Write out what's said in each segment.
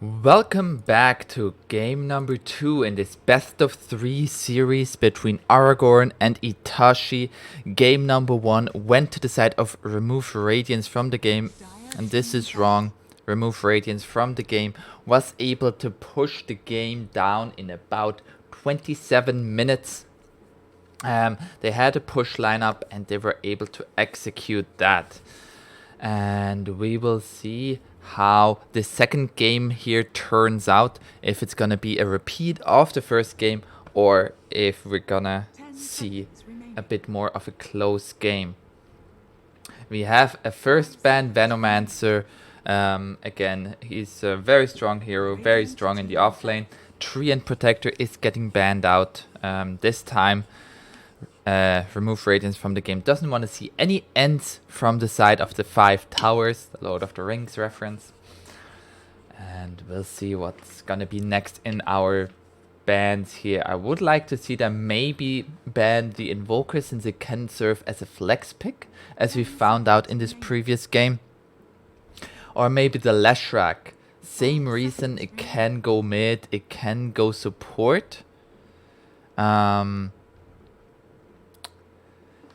Welcome back to game number 2 in this best of 3 series between Aragorn and Itachi. Game number 1 went to the side of remove radiance from the game, and this is wrong. Remove radiance from the game was able to push the game down in about 27 minutes. They had a push lineup and they were able to execute that. And we will see how the second game here turns out, if it's gonna be a repeat of the first game or if we're gonna see a bit more of a close game. We have a first ban, Venomancer. Again, he's a very strong hero, very strong in the offlane. Treant Protector is getting banned out this time. Remove radiance from the game. Doesn't want to see any ends from the side of the 5 towers, the Lord of the Rings reference. And we'll see what's gonna be next in our bans here. I would like to see them maybe ban the Invoker, since it can serve as a flex pick, as we found out in this previous game. Or maybe the Leshrac. Same reason, it can go mid, it can go support.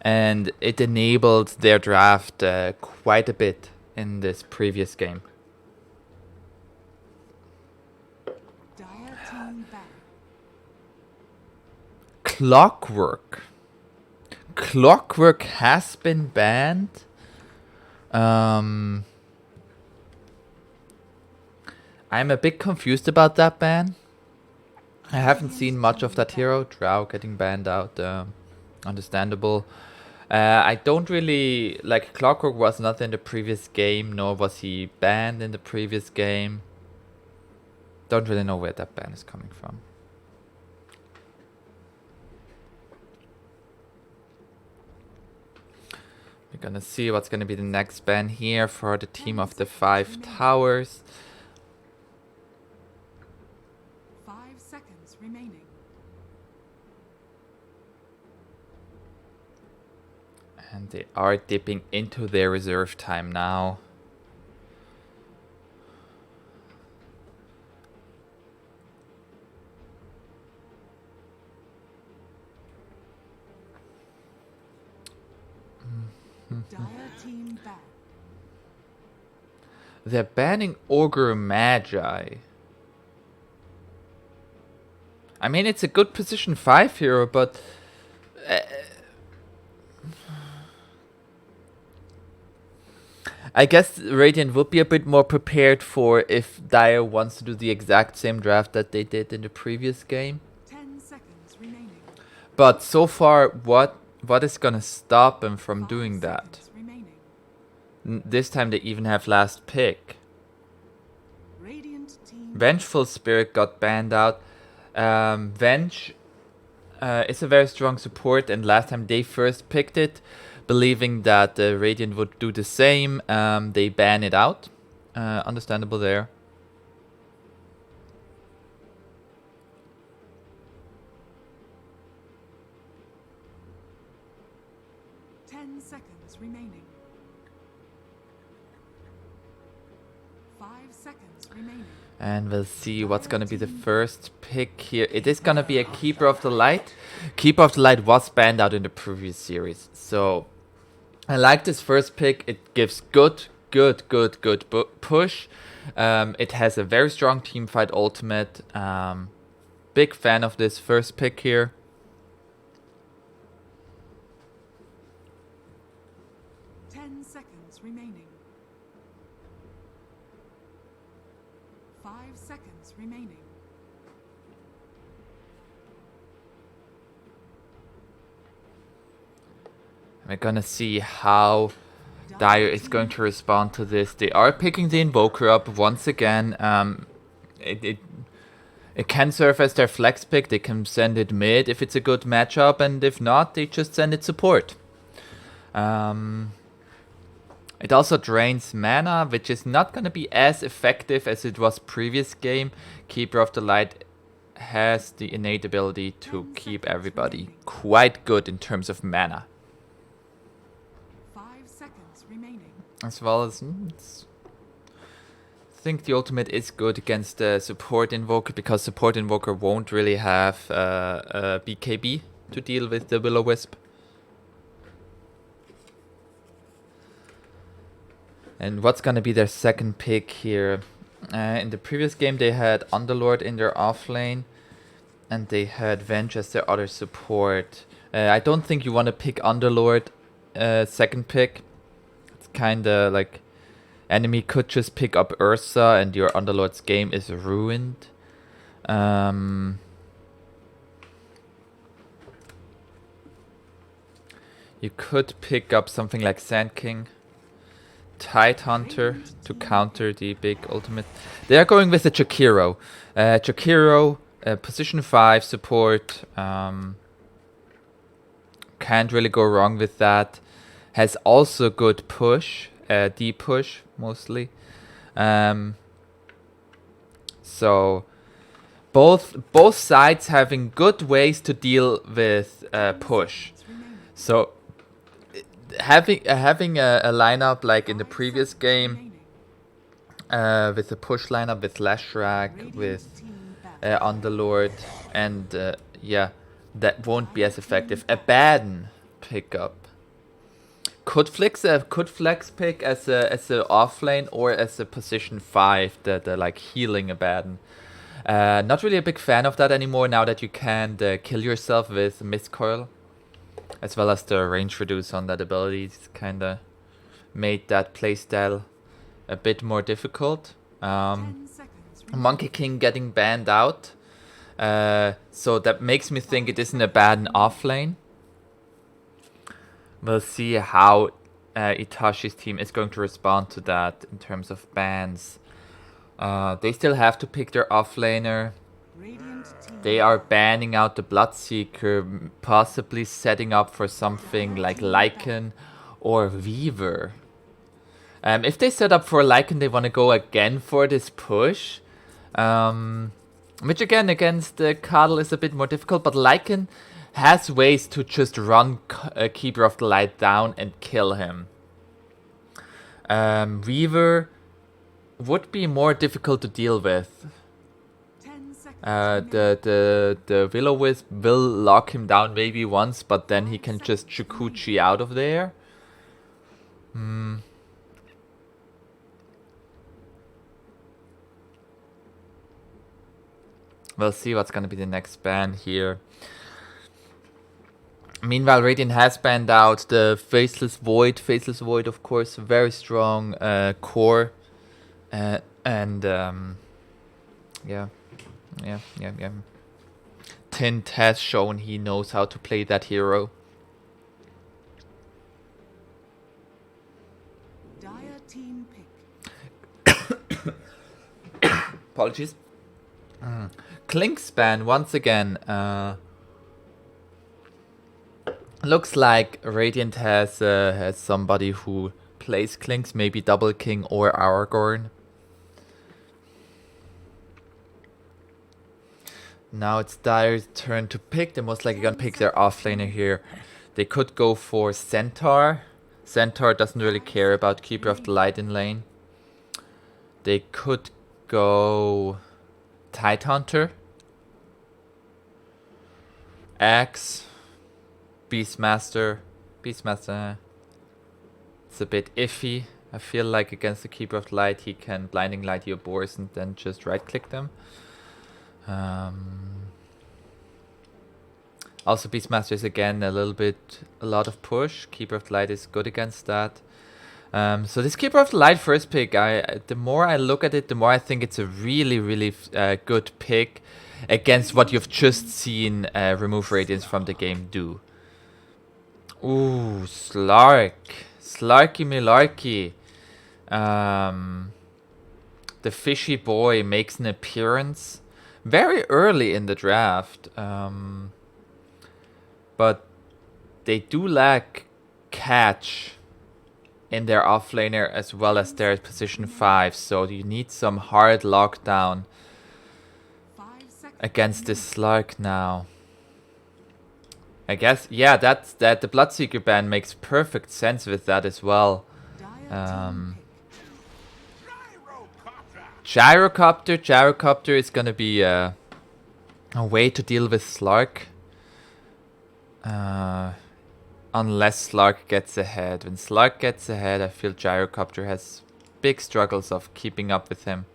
And it enabled their draft quite a bit in this previous game. Clockwork. Clockwork has been banned. I'm a bit confused about that ban. I haven't seen much of that hero. Drow getting banned out. Understandable. I don't really like Clockwork was not in the previous game, nor was he banned in the previous game. Don't really know where that ban is coming from. We're gonna see what's gonna be the next ban here for the team of the 5 towers. 5 seconds remaining. And they are dipping into their reserve time now. Dire team back. They're banning Ogre Magi. I mean, it's a good position 5 hero, but I guess Radiant would be a bit more prepared for if Dire wants to do the exact same draft that they did in the previous game. 10 seconds remaining. But so far, what is gonna stop them from doing that? This time they even have last pick. Radiant team. Vengeful Spirit got banned out. Venge is a very strong support, and last time they first picked it, believing that Radiant would do the same, they ban it out. Understandable there. Seconds remaining. 5 seconds remaining. And we'll see what's gonna be the first pick here. It is gonna be a Keeper of the Light. Keeper of the Light was banned out in the previous series, so I like this first pick. It gives good push. It has a very strong teamfight ultimate. Big fan of this first pick here. Remaining. 5 seconds remaining. We're gonna see how Dire is going to respond to this. They are picking the Invoker up once again. It can serve as their flex pick. They can send it mid if it's a good matchup, and if not, they just send it support. It also drains mana, which is not going to be as effective as it was previous game. Keeper of the Light has the innate ability to keep everybody quite good in terms of mana. 5 seconds remaining. As well as think the ultimate is good against the support invoker because support invoker won't really have a BKB to deal with the Will-O-Wisp. And what's gonna be their second pick here? In the previous game they had Underlord in their offlane and they had Venge as their other support. I don't think you want to pick Underlord second pick. It's kinda like enemy could just pick up Ursa and your Underlord's game is ruined. You could pick up something like Sand King, Tide Hunter to counter the big ultimate. They are going with the Jakiro. Jakiro, position 5 support. Can't really go wrong with that. Has also good push, deep push mostly. So both sides having good ways to deal with push. So having a lineup like in the previous game with the push lineup with Lashrak, with Underlord, and yeah, that won't be as effective. A Baden pickup could flex pick as a offlane or as a position 5, the like healing Abaddon. Not really a big fan of that anymore now that you can kill yourself with Mist Coil, as well as the range reduce on that ability. It's kinda made that playstyle a bit more difficult. Monkey King getting banned out, so that makes me think it isn't a bad offlane. We'll see how Itachi's team is going to respond to that in terms of bans. They still have to pick their offlaner. They are banning out the Bloodseeker, possibly setting up for something like Lycan or Weaver. If they set up for Lycan, they want to go again for this push. Which again, against Kadal is a bit more difficult, but Lycan has ways to just run Keeper of the Light down and kill him. Weaver would be more difficult to deal with. The Will-O-Wisp will lock him down maybe once, but then he can just Shukuchi out of there. We'll see what's gonna be the next ban here. Meanwhile, Radiant has banned out the Faceless Void. Faceless Void, of course, very strong core. Yeah. Tint has shown he knows how to play that hero. Dire team pick. Apologies. Klink's ban once again. Looks like Radiant has somebody who plays Klinks, maybe Double King or Aragorn. Now it's Dire's turn to pick. They're most likely gonna pick their offlaner here. They could go for Centaur. Centaur doesn't really care about Keeper of the Light in lane. They could go Tidehunter, Axe, Beastmaster. Beastmaster, it's a bit iffy. I feel like against the Keeper of the Light he can Blinding Light your boars and then just right click them. Also Beastmaster is again a lot of push. Keeper of the Light is good against that. So this Keeper of the Light first pick, the more I look at it, the more I think it's a really good pick against what you've just seen Remove Radiance from the game do. Ooh, Slark. Slarky Milarky. The fishy boy makes an appearance very early in the draft. But they do lack catch in their offlaner as well as their position 5, so you need some hard lockdown against this Slark now. I guess, yeah, that the Bloodseeker ban makes perfect sense with that as well. Gyrocopter. Gyrocopter is gonna be a way to deal with Slark. Unless Slark gets ahead. When Slark gets ahead, I feel Gyrocopter has big struggles of keeping up with him.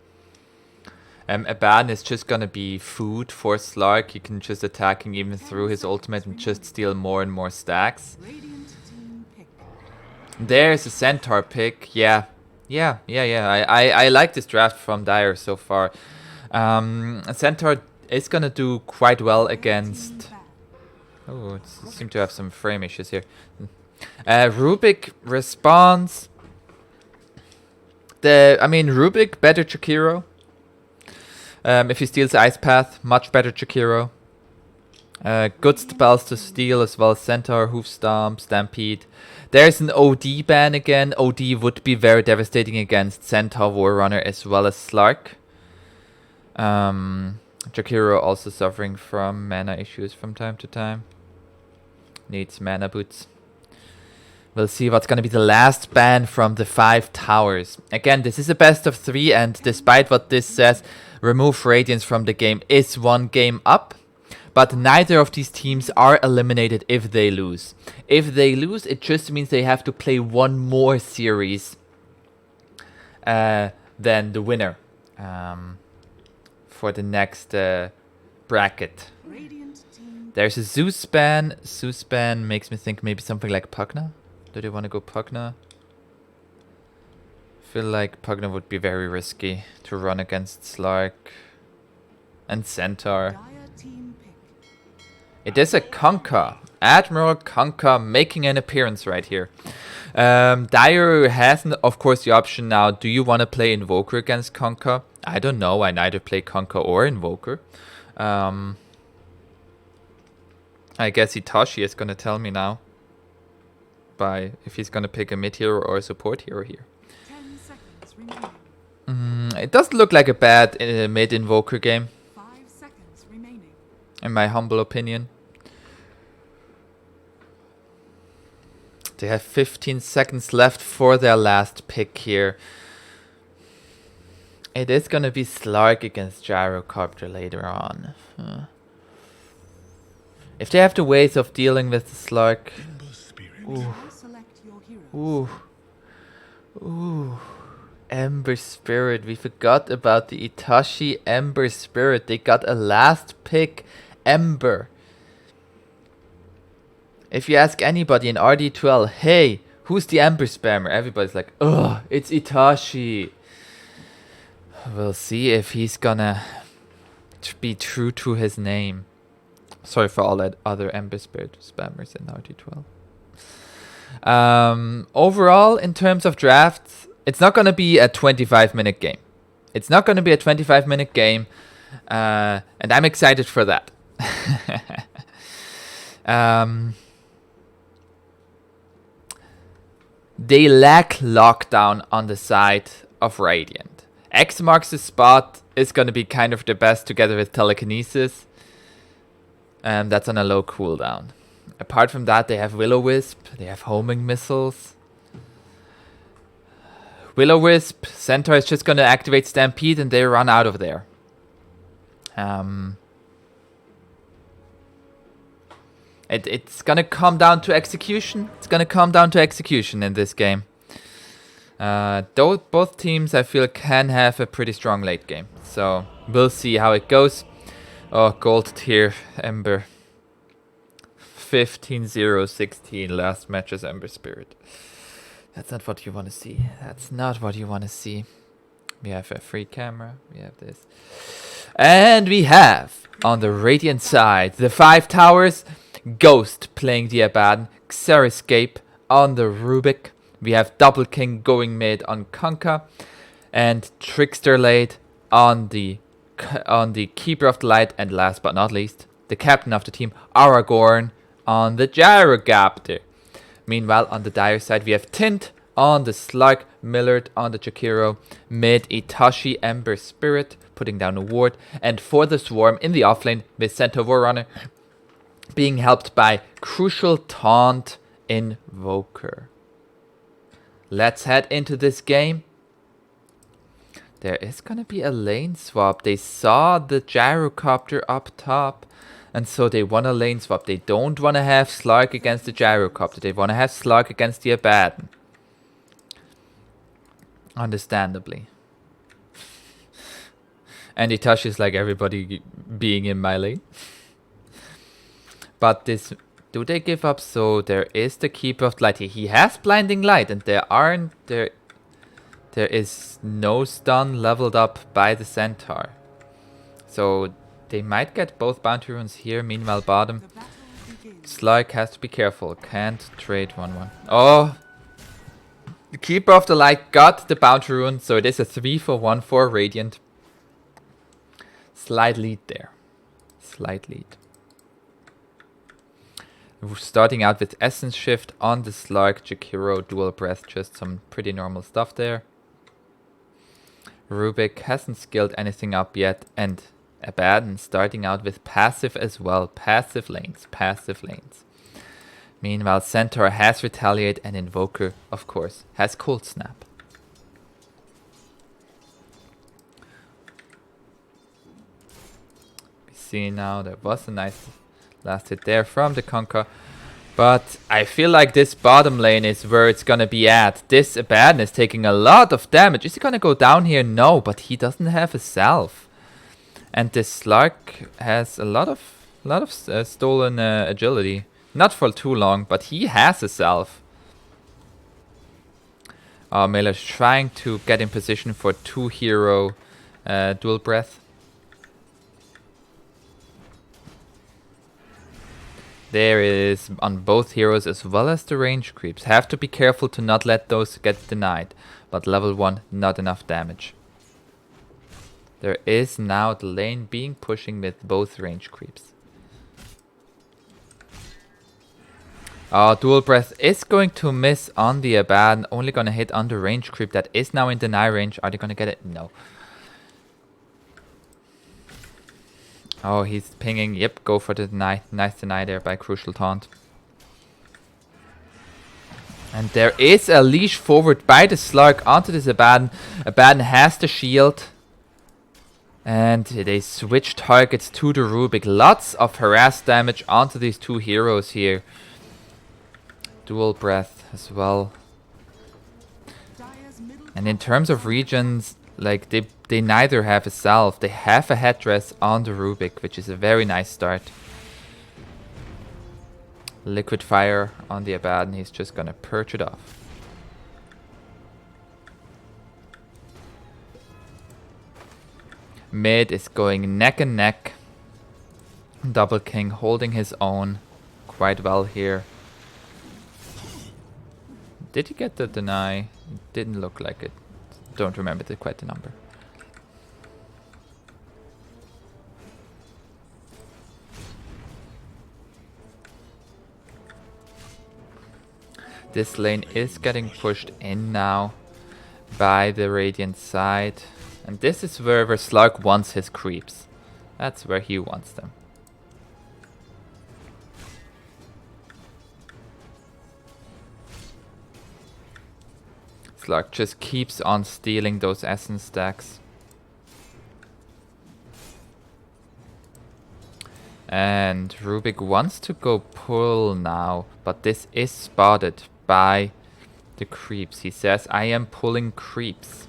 Abaddon is just gonna be food for Slark. He can just attack him even through his ultimate and just steal more and more stacks. Radiant team pick. There's a Centaur pick. Yeah. I like this draft from Dire so far. Centaur is gonna do quite well against... Oh, it seems to have some frame issues here. Rubik responds. Rubik, better Chikiro. If he steals Ice Path, much better Chikiro. Good spells to steal as well as Centaur, Hoof Stomp, Stampede. There's an OD ban again. OD would be very devastating against Centaur, Warrunner as well as Slark. Chikiro also suffering from mana issues from time to time. Needs mana boots. We'll see what's going to be the last ban from the 5 towers. Again, this is a best of 3, and despite what this says, remove Radiance from the game is 1 game up. But neither of these teams are eliminated if they lose. If they lose, it just means they have to play 1 more series than the winner for the next bracket. Radiant team. There's a Zeus ban. Zeus ban makes me think maybe something like Pugna. Do they want to go Pugna? I feel like Pugna would be very risky to run against Slark and Centaur. Dire team pick. It is a Conker. Admiral Conker making an appearance right here. Dire has, of course, the option now. Do you want to play Invoker against Conker? I don't know. I neither play Conker or Invoker. I guess Itachi is going to tell me now. If he's going to pick a mid hero or a support hero here. 10 seconds remaining. It doesn't look like a bad mid Invoker game, 5 seconds remaining. in my humble opinion. They have 15 seconds left for their last pick here. It is going to be Slark against Gyrocopter later on. If they have the ways of dealing with the Slark... Ooh. Select your hero. Ooh. Ember Spirit. We forgot about the Itachi Ember Spirit. They got a last pick, Ember. If you ask anybody in rd2l, hey, who's the Ember Spammer? Everybody's like, ugh, it's Itachi. We'll see if he's gonna be true to his name. Sorry for all that other Ember Spirit spammers in rd2l. Overall, in terms of drafts, it's not going to be a 25-minute game. It's not going to be a 25-minute game, and I'm excited for that. They lack lockdown on the side of Radiant. X marks the spot is going to be kind of the best together with Telekinesis. That's on a low cooldown. Apart from that, they have Will-O-Wisp, they have homing missiles. Will-O-Wisp, Centaur is just going to activate Stampede and they run out of there. It's going to come down to execution. It's going to come down to execution in this game. Both teams, I feel, can have a pretty strong late game. So, we'll see how it goes. Oh, gold tier, Ember. 15-0-16 last match as Ember Spirit. That's not what you want to see. That's not what you want to see. We have a free camera. We have this. And we have, on the Radiant side, the 5 towers. Ghost playing the Abaddon. Xeriscape on the Rubik. We have Double King going mid on Conker. And Trickster late on the Keeper of the Light. And last but not least, the captain of the team, Aragorn, on the Gyrocopter. Meanwhile, on the Dire side, we have Tint on the Slug, Millard on the Chikiro, mid Itachi Ember Spirit, putting down a ward, and for the Swarm in the offlane with Centaur Warrunner, being helped by Crucial Taunt Invoker. Let's head into this game. There is gonna be a lane swap. They saw the gyrocopter up top, and so they want a lane swap. They don't want to have Slark against the gyrocopter. They want to have Slark against the Abaddon. Understandably. And Itachi is like everybody being in my lane. But this, do they give up? So there is the Keeper of Light. He has Blinding Light, and there is no stun leveled up by the Centaur. So they might get both bounty runes here. Meanwhile, bottom, Slark has to be careful. Can't trade 1/1. Oh, the Keeper of the Light got the bounty rune, so it is a 3 for 1 for Radiant. Slight lead there. Slight lead. We're starting out with Essence Shift on the Slark, Jakiro, Dual Breath, just some pretty normal stuff there. Rubik hasn't skilled anything up yet, and Abaddon starting out with passive as well. Passive lanes, passive lanes. Meanwhile, Centaur has Retaliate, and Invoker, of course, has Cold Snap. We see now there was a nice last hit there from the Conquer. But I feel like this bottom lane is where it's gonna be at. This Abaddon is taking a lot of damage. Is he gonna go down here? No, but he doesn't have a self. And this Slark has a lot of stolen agility. Not for too long, but he has a self. Miller's trying to get in position for 2-hero dual breath. There is on both heroes as well as the range creeps. Have to be careful to not let those get denied. But level 1, not enough damage. There is now the lane being pushing with both range creeps. Dual Breath is going to miss on the Abaddon. Only gonna hit on the range creep that is now in deny range. Are they gonna get it? No. Oh, he's pinging. Yep, go for the deny. Nice deny there by Crucial Taunt. And there is a leash forward by the Slark onto this Abaddon. Abaddon has the shield. And they switch targets to the Rubik. Lots of harass damage onto these two heroes here. Dual Breath as well. And in terms of regions, like they neither have a salve. They have a headdress on the Rubik, which is a very nice start. Liquid Fire on the Abaddon. He's just gonna purge it off. Mid is going neck and neck. Double King holding his own quite well here. Did he get the deny? Didn't look like it. Don't remember quite the number. This lane is getting pushed in now by the Radiant side. And this is where Slark wants his creeps. That's where he wants them. Slark just keeps on stealing those essence stacks. And Rubik wants to go pull now, but this is spotted by the creeps. He says, I am pulling creeps.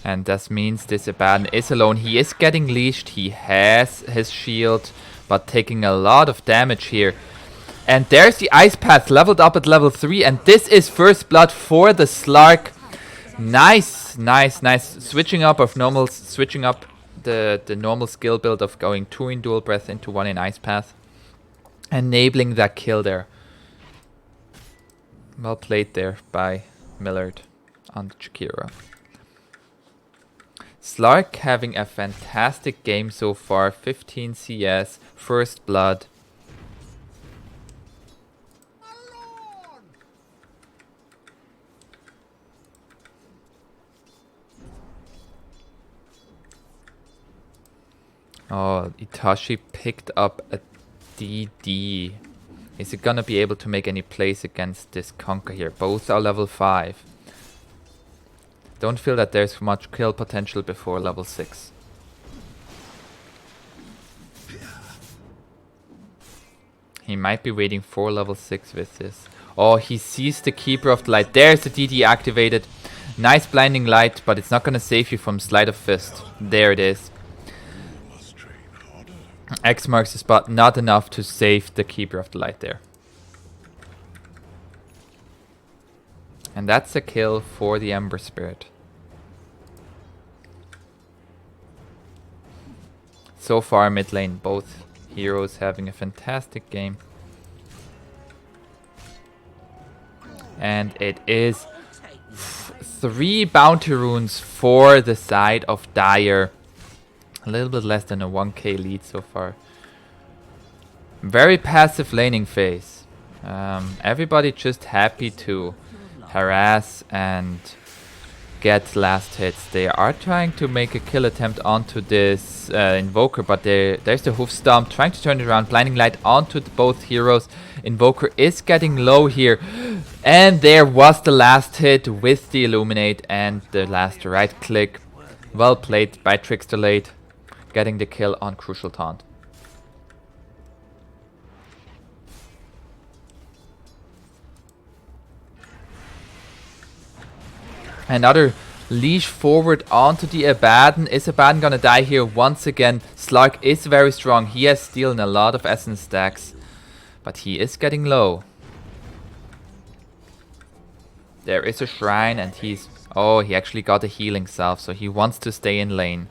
And that means this Abaddon is alone. He is getting leashed. He has his shield, but taking a lot of damage here. And there's the Ice Path leveled up at level 3. And this is first blood for the Slark. Nice, nice, nice. Switching up of normals. Switching up the normal skill build of going 2 in Dual Breath into 1 in Ice Path. Enabling that kill there. Well played there by Millard on the Chikira. Slark having a fantastic game so far. 15 CS, first blood. Oh, Itachi picked up a DD. Is he gonna be able to make any plays against this Conquer here? Both are level 5. Don't feel that there's much kill potential before level 6. He might be waiting for level 6 with this. Oh, he sees the Keeper of the Light. There's the DD activated. Nice blinding light, but it's not gonna save you from Sleight of Fist. There it is. X marks the spot, not enough to save the Keeper of the Light there. And that's a kill for the Ember Spirit. So far mid lane, both heroes having a fantastic game. And it is 3 bounty runes for the side of Dire. A little bit less than a 1k lead so far. Very passive laning phase. Everybody just happy to harass and get last hits. They are trying to make a kill attempt onto this Invoker, but there's the Hoof Stomp trying to turn it around. Blinding Light onto both heroes. Invoker is getting low here. And there was the last hit with the Illuminate and the last right click. Well played by Trickster Late, getting the kill on Crucial Taunt. Another leash forward onto the Abaddon. Is Abaddon gonna die here once again? Slark is very strong. He has stolen a lot of essence stacks, but he is getting low. There is a shrine and he's... Oh, he actually got a healing salve, so he wants to stay in lane.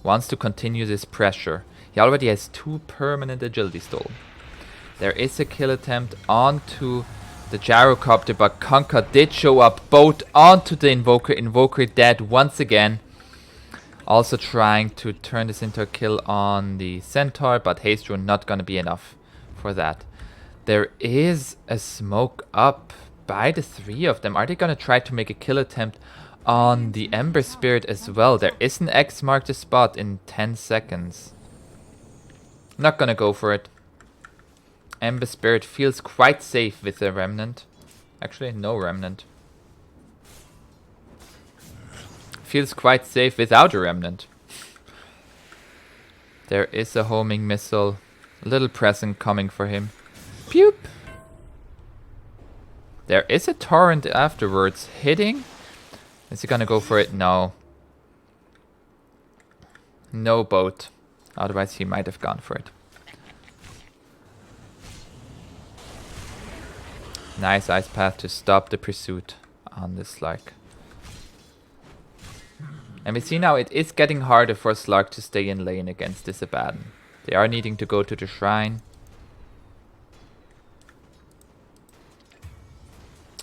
Wants to continue this pressure. He already has 2 permanent agility stolen. There is a kill attempt onto the Gyrocopter, but Conker did show up both onto the Invoker. Invoker dead once again. Also trying to turn this into a kill on the Centaur, but Haste Rune not gonna be enough for that. There is a smoke up by the 3 of them. Are they gonna try to make a kill attempt on the Ember Spirit as well? There is an X mark the spot in 10 seconds. Not gonna go for it. Ember Spirit feels quite safe with the Remnant. Actually, no Remnant. Feels quite safe without a Remnant. There is a homing missile. A little present coming for him. Pew! There is a torrent afterwards hitting. Is he gonna go for it? No. No boat. Otherwise he might have gone for it. Nice ice path to stop the pursuit on this Slark. And we see now it is getting harder for Slark to stay in lane against this Abaddon. They are needing to go to the shrine.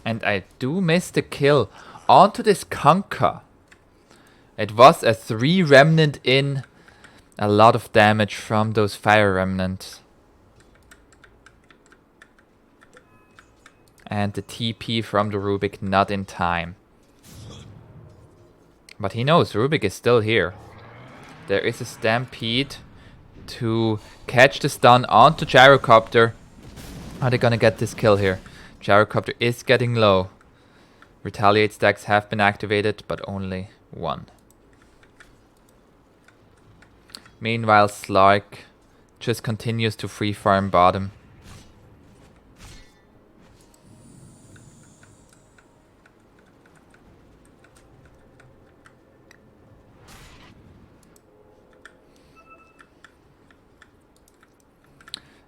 And I do miss the kill onto this Conker. It was a 3 Remnant in. A lot of damage from those Fire Remnants. And the TP from the Rubik not in time. But he knows Rubik is still here. There is a Stampede to catch the stun onto Gyrocopter. Are they gonna get this kill here? Gyrocopter is getting low. Retaliate stacks have been activated, but only 1. Meanwhile, Slark just continues to free farm bottom.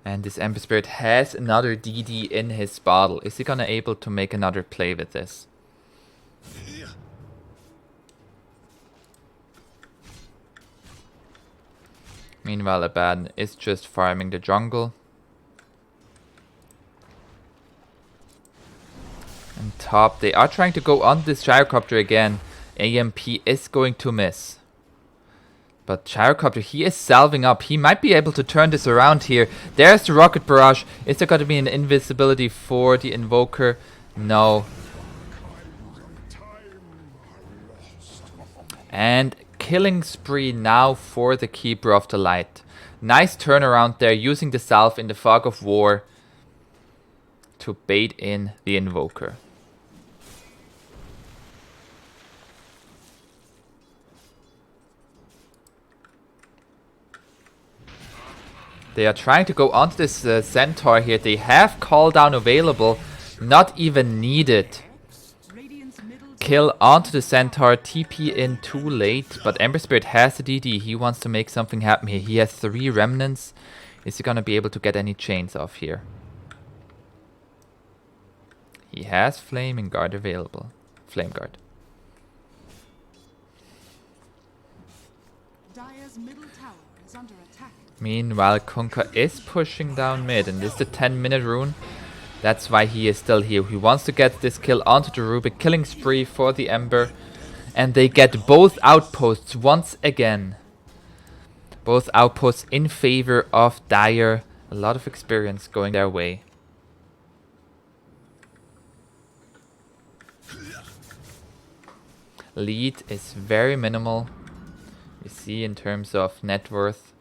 And this Ember Spirit has another DD in his bottle. Is he gonna able to make another play with this? Meanwhile, Abaddon is just farming the jungle. And top, they are trying to go on this Gyrocopter again. AMP is going to miss. But Gyrocopter, he is salving up. He might be able to turn this around here. There's the Rocket Barrage. Is there going to be an invisibility for the Invoker? No. And killing spree now for the Keeper of the Light. Nice turnaround there, using the salve in the Fog of War. to bait in the Invoker. They are trying to go onto this Centaur here. They have Call Down available, not even needed. Radiant's middle Kill onto the Centaur, TP in too late, but Ember Spirit has the DD. He wants to make something happen here. He has 3 remnants. Is he gonna be able to get any chains off here? He has Flaming Guard available. Flame Guard. Dire's middle tower is under attack. Meanwhile, Kunkka is pushing down mid, and this is the 10-minute rune. That's why he is still here. He wants to get this kill onto the Rubik. Killing spree for the Ember. And they get both outposts once again. Both outposts in favor of Dire. A lot of experience going their way. Lead is very minimal. You see in terms of net worth.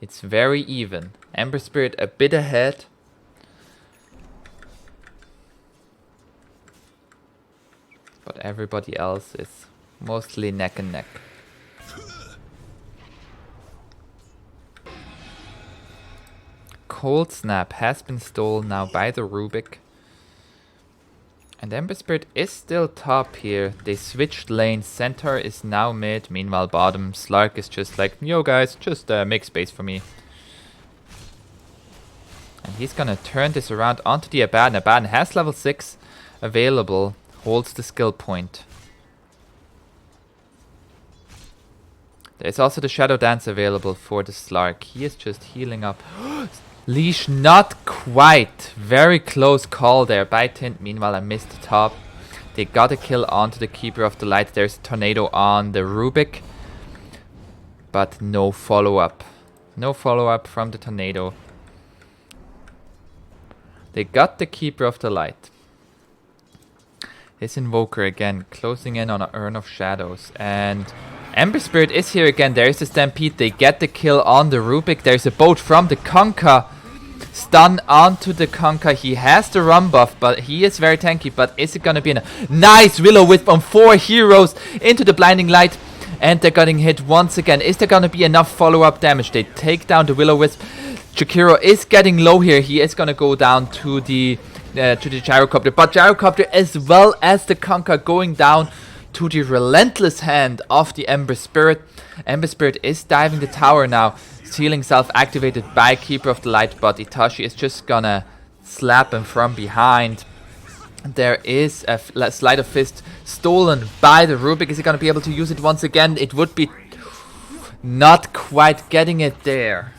It's very even. Ember Spirit a bit ahead. But everybody else is mostly neck and neck. Cold Snap has been stolen now by the Rubik. And Ember Spirit is still top here. They switched lanes. Centaur is now mid. Meanwhile bottom, Slark is just like, yo guys, just make space for me. And he's gonna turn this around onto the Abaddon. Abaddon has level 6 available. Holds the skill point. There's also the Shadow Dance available for the Slark. He is just healing up. Leash not quite. Very close call there by Tint. Meanwhile, I missed the top. They got a kill onto the Keeper of the Light. There's a tornado on the Rubik. But no follow-up. No follow-up from the tornado. They got the Keeper of the Light. This Invoker again, closing in on an Urn of Shadows. And Ember Spirit is here again. There's the Stampede. They get the kill on the Rubik. There's a boat from the Kunkka. Stun onto the Kunkka. He has the run buff, but he is very tanky. But is it going to be enough? Nice Will-O-Wisp on 4 heroes into the Blinding Light. And they're getting hit once again. Is there going to be enough follow-up damage? They take down the Will-O-Wisp. Chikiro is getting low here. He is going to go down to the Gyrocopter, but Gyrocopter as well as the Kunkka going down to the relentless hand of the Ember Spirit. Ember Spirit is diving the tower now, sealing self activated by Keeper of the Light, but Itachi is just gonna slap him from behind. There is a Sleight of Fist stolen by the Rubik. Is he gonna be able to use it once again? It would be not quite getting it there.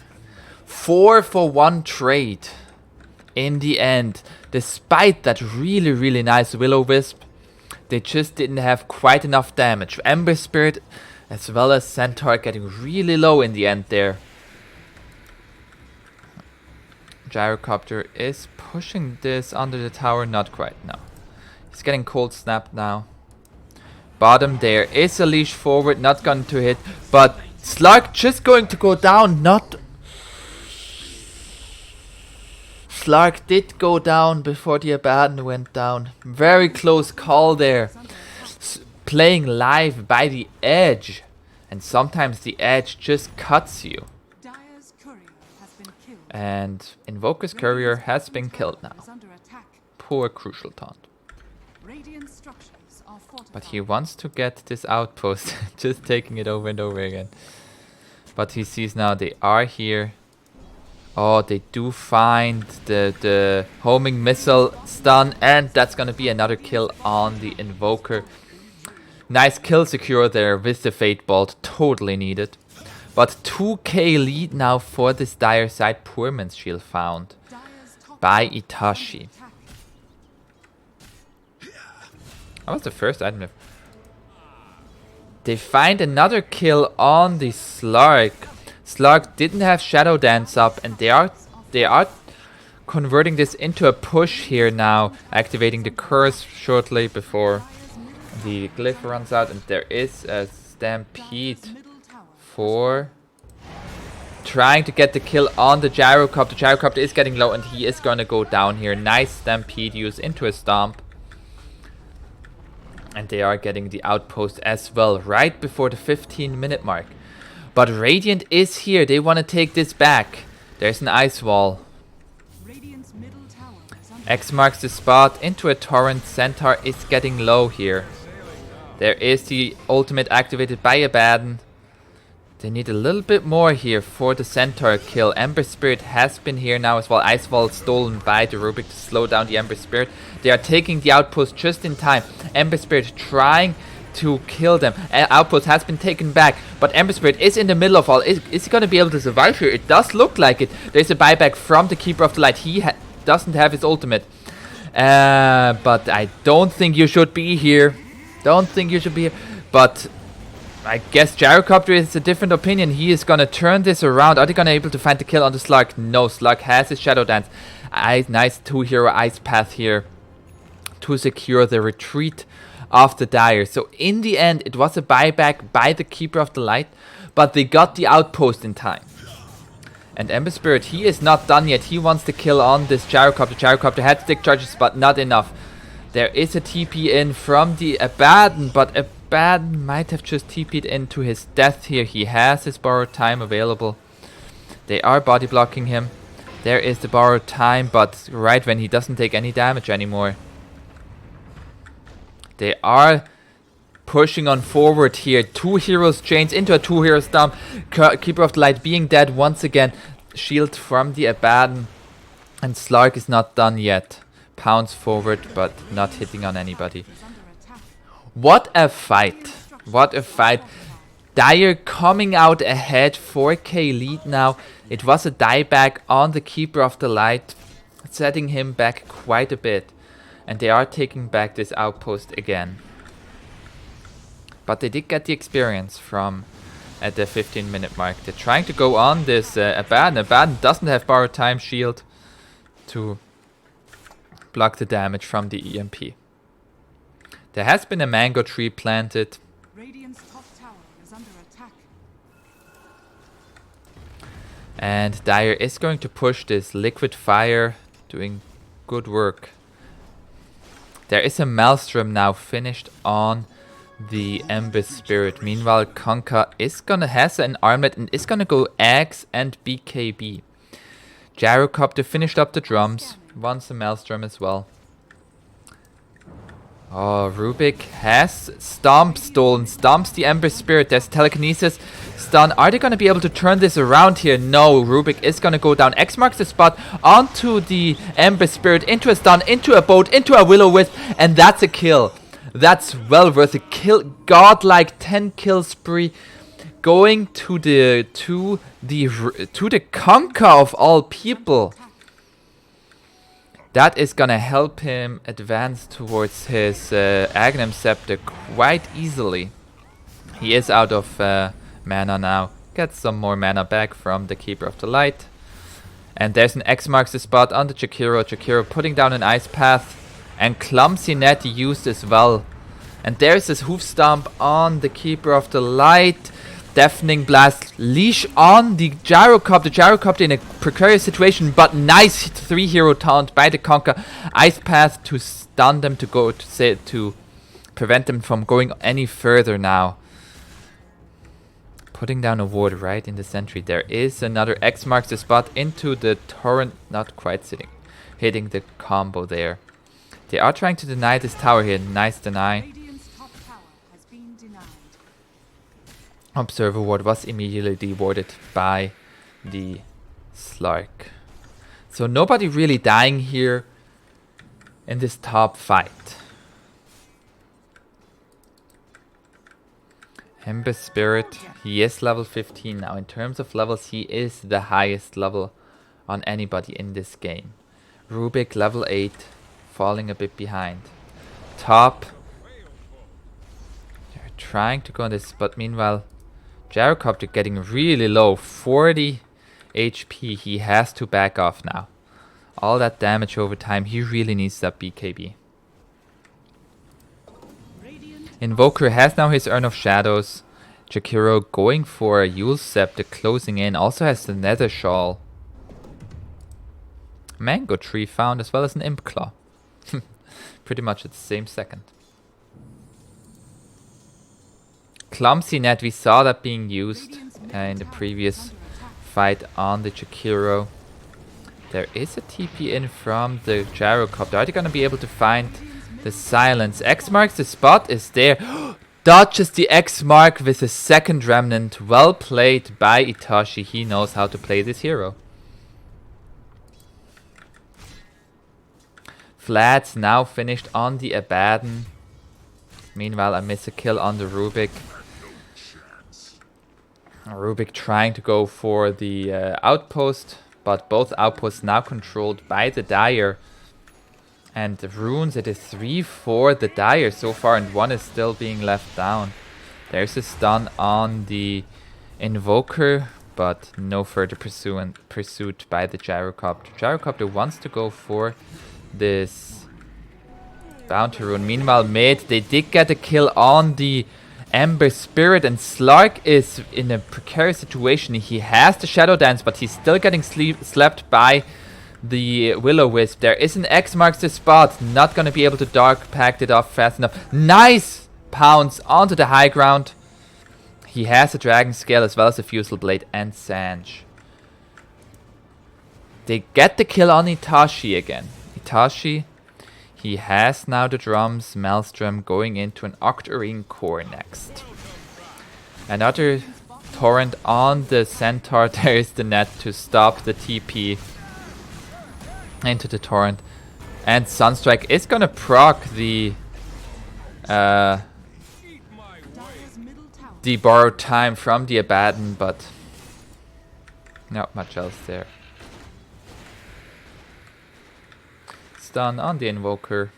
4-for-1 trade in the end. Despite that really nice Will-O-Wisp, they just didn't have quite enough damage. Ember Spirit as well as Centaur getting really low in the end there. Gyrocopter is pushing this under the tower. Not quite, no. He's getting Cold Snap now. Bottom there is a leash forward, not going to hit. But Slark just going to go down, not... Slark did go down before the Abaddon went down. Very close call there. Playing live by the edge. And sometimes the edge just cuts you. Dire's courier has been killed. And Invoker's courier has been killed now. Is under attack. Poor Crucial Taunt. Radiant structures are fortified. But he wants to get this outpost. Just taking it over and over again. But he sees now they are here. Oh, they do find the homing missile stun, and that's gonna be another kill on the Invoker. Nice kill secure there with the Fate Bolt, totally needed. But 2k lead now for this Dire side. Poor man's shield found by Itachi. That was the first item. They find another kill on the Slark. Slark didn't have Shadow Dance up, and they are converting this into a push here now, activating the curse shortly before the glyph runs out, and there is a stampede for trying to get the kill on the gyrocopter. The gyrocopter is getting low and he is gonna go down here. Nice stampede use into a stomp. And they are getting the outpost as well, right before the 15-minute mark. But Radiant is here. They want to take this back. There's an ice wall. Radiant's middle tower is under X marks the spot into a torrent. Centaur is getting low here. There is the ultimate activated by Abaddon. They need a little bit more here for the Centaur kill. Ember Spirit has been here now as well. Ice Wall stolen by the Rubik to slow down the Ember Spirit. They are taking the outpost just in time. Ember Spirit trying to kill them. Outpost has been taken back, but Ember Spirit is in the middle of all. Is he going to be able to survive here? It does look like it. There's a buyback from the Keeper of the Light. He doesn't have his ultimate. But I don't think you should be here. Don't think you should be here. But I guess Gyrocopter is a different opinion. He is going to turn this around. Are they going to be able to find the kill on the Slug? No, Slug has his Shadow Dance. Nice 2-hero Ice Path here to secure the retreat of the Dire. So in the end, it was a buyback by the Keeper of the Light, but they got the outpost in time. And Ember Spirit, he is not done yet. He wants to kill on this Gyrocopter. Gyrocopter had stick charges, but not enough. There is a TP in from the Abaddon, but Abaddon might have just TP'd into his death here. He has his borrowed time available. They are body blocking him. There is the borrowed time, but right when he doesn't take any damage anymore. They are pushing on forward here. 2 heroes chains into a 2-hero stomp. Keeper of the Light being dead once again. Shield from the Abaddon. And Slark is not done yet. Pounds forward, but not hitting on anybody. What a fight. What a fight. Dire coming out ahead. 4k lead now. It was a dieback on the Keeper of the Light, setting him back quite a bit. And they are taking back this outpost again. But they did get the experience from at the 15-minute mark. They're trying to go on this Abaddon. Abaddon doesn't have borrowed time shield to block the damage from the EMP. There has been a mango tree planted. Radiant's top tower is under attack. And Dire is going to push this liquid fire, doing good work. There is a Maelstrom now finished on the Ember Spirit. Meanwhile, Conka has an armlet and is gonna go Axe and BKB. Gyrocopter finished up the drums. Wants a Maelstrom as well. Oh, Rubik has Stomp stolen. Stomps the Ember Spirit. There's Telekinesis. Stun. Are they going to be able to turn this around here? No. Rubik is going to go down. X marks the spot onto the Ember Spirit. Into a stun. Into a boat. Into a Will-O-Wisp. And that's a kill. That's well worth a kill. Godlike 10 kill spree. Going to the Conquer of all people. That is gonna help him advance towards his Aghanim Scepter quite easily. He is out of mana now. Gets some more mana back from the Keeper of the Light. And there's an X marks the spot on the Jakiro. Jakiro putting down an Ice Path. And Clumsy Net used as well. And there's this Hoof Stomp on the Keeper of the Light. Deafening Blast. Leash on the Gyrocopter. The Gyrocopter in a precarious situation, but nice 3-hero taunt by the Conquer. Ice Path to stun them to prevent them from going any further now. Putting down a ward right in the sentry. There is another X marks the spot into the torrent. Not quite hitting the combo there. They are trying to deny this tower here. Nice deny. Radiant's top tower has been denied. Observer ward was immediately dewarded by the Slark. So nobody really dying here in this top fight. Ember Spirit, he is level 15 now. In terms of levels, he is the highest level on anybody in this game. Rubik level 8, falling a bit behind. Top. They're trying to go on this, but meanwhile, Gyrocopter getting really low, 40 HP. He has to back off now. All that damage over time, he really needs that BKB. Invoker has now his Urn of Shadows. Jakiro going for a Yule Scepter, closing in. Also has the Nether Shawl. Mango Tree found, as well as an Imp Claw. Pretty much at the same second. Clumsy Net, we saw that being used in the previous fight on the Jakiro. There is a TP in from the Gyrocopter. Are they going to be able to find the silence? X marks the spot, is there. Dodges the X mark with a second remnant. Well played by Itachi. He knows how to play this hero. Flats now finished on the Abaddon. Meanwhile, I miss a kill on the Rubik. Rubik trying to go for the outpost, but both outposts now controlled by the Dire. And the runes, it is 3 for the Dire so far, and 1 is still being left down. There's a stun on the Invoker, but no further pursuit by the Gyrocopter. Gyrocopter wants to go for this Bounty Rune. Meanwhile, mid, they did get a kill on the Ember Spirit, and Slark is in a precarious situation. He has the Shadow Dance, but he's still getting slapped by the Will-O-Wisp. There is an X marks the spot. Not going to be able to Dark Pact it off fast enough. Nice pounce onto the high ground. He has a Dragon Scale as well as a Fusel Blade and Sange. They get the kill on Itachi again. Itachi, he has now the drums. Maelstrom going into an Octarine Core next. Another torrent on the Centaur. There is the net to stop the TP into the torrent. And Sunstrike is gonna proc the borrowed time from the Abaddon, but not much else there. Stun on the Invoker.